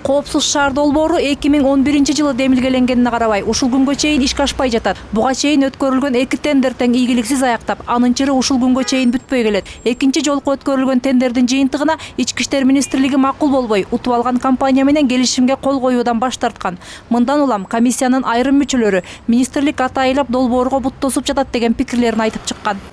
Коопсуз шаар долбоору 2011-жылы демилгеленгенине карабай, ушул күнгө чейин ишке ашпай жатат. Буга чейин өткөрүлгөн 2 тендер тең ийгиликсиз аяктап, анын чыры ушул күнгө чейин бүтпөй келет. Экинчи жолку өткөрүлгөн тендердин жыйынтыгына Ички иштер министрлиги макул болбой, утуп алган компания менен келишимге кол коюудан баш тарткан. Мындан улам комиссиянын айрым мүчөлөрү министрлик атайылап долбоорго бут тосуп жатат деген пикирлерин айтып чыккан.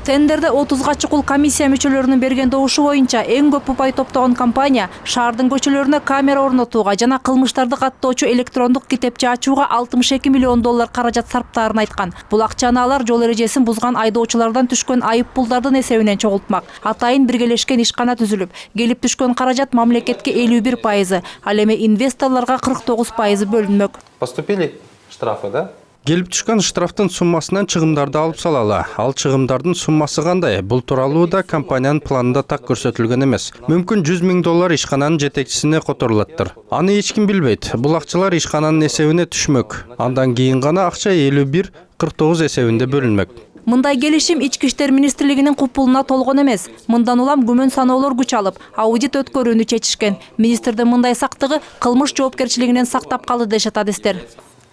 Тендерде 30га чукул комиссия мүчөлөрүнүн берген добушу боюнча эң көп упай топтогон компания шаардын көчөлөрүнө камера орнотууга жана кылмыштарды каттоочу электрондук китепче ачууга $62 миллион каражат сарптаарын айткан. Бул акчаны алар жол эрежесин бузган айдоочулардан түшкөн айып пулдардын эсебинен чогултмак. Атайын биргелешкен ишкана түзүлүп, келип түшкөн каражат мамлекетке 51%, ал эми инвесторлорго 49% бөлүнмөк. Поступили штрафы, да? Келип түшкөн штрафтын суммасынан чыгымдарды алып салалы. Ал чыгымдардын суммасы кандай? Бул тууралуу да компаниянын планында так көрсөтүлгөн эмес. Мүмкүн $100 000 ишкананын жетекчисине которулаттыр. Аны эч ким билбейт. Бул акчалар ишкананын эсебине түшмөк. Андан кийин гана акча 51-49 эсебинде бөлүнмөк. Мындай келишим Ички иштер министрлигинин купулуна толгон эмес. Мындан улам күмөн саноолор күч алып, аудит өткөрүүнү чечишкен. Министрдин мындай сактыгы кылмыш жоопкерчилигинен сактап калды дешет адистер.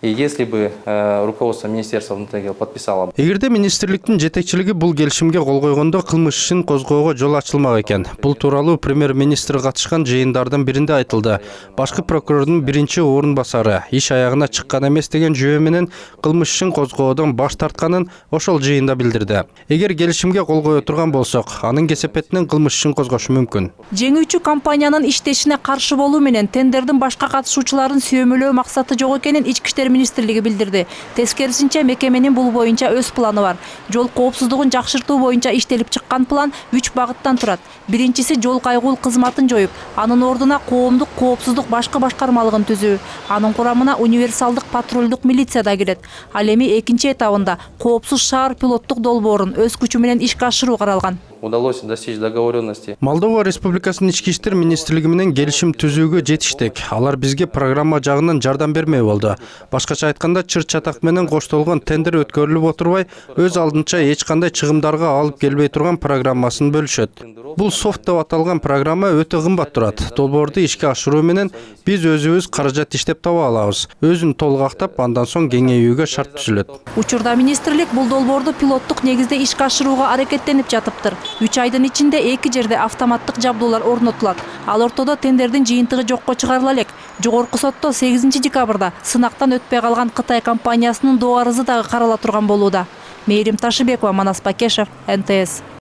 И если бы руководство Министерства внутренних дел подписало... Эгерде министрликтин жетекчилиги бул келишимге кол койгондо кылмыш ишин козгоого жол ачылмак экен. Бул тууралуу премьер-министр катышкан жыйындардын биринде айтылды. Башкы прокурордун биринчи орун басары иш аягына чыккан эмес деген жүйө менен кылмыш ишин козгоодон баш тартканын ошол жыйында билдирди. Эгер келишимге кол кое турган болсок, анын кесепетинен кылмыш ишин козгошу мүмкүн. Жеңүүчү компаниянын иштешине каршы болуу менен тендердин башка катышуучуларын сүйөмөлөө максаты жок экенин Ички иштер министрлиги билдирди. Тескерисинче мекеменин бул боюнча өз планы бар. Жол коопсуздугун жакшыртуу боюнча иштелип чыккан план 3 багыттан турат. Биринчиси жол кайгуул кызматын жоюп, анын ордуна коомдук коопсуздук башкы башкармалыгын түзүү. Анын курамына универсалдык патрулдук милиция да кирет. Ал эми экинчи этабында коопсуз шаар пилоттук долбоорун өз күчү менен ишке ашыруу каралган. Удалось достичь договоренности. Молдова Республикасынын ички иштер министрлиги менен келишим түзүүгө жетиштик. Алар бизге программа жагынан жардам бермей болду. Башкача айтканда, чыр-чатак менен коштолгон тендер өткөрүлүп отурбай, өз алдынча эч кандай чыгымдарга алып келбей турган программасын бөлүшөт. Бул софт деп аталган программа өтө кымбат турат. Долбоорду ишке ашыруу менен биз өзүбүз каражат иштеп таба алабыз. Өзүн толук актап, андан соң кеңейүүгө шарт түзүлөт. Учурда министрлик бул долбоорду пилоттук негизде ишке ашырууга аракеттенип жатыптыр. 3 айдын ичинде 2 жерде автоматтык жабдуулар орнотулат. Ал ортодо тендердин жыйынтыгы жокко чыгарыла элек. Жогорку сотто 8 декабрда сынактан өтпөй калган Кытай компаниясынын доо арызы дагы карала турган болууда. Мээрим Ташыбекова, Манас Бакешев, НТС.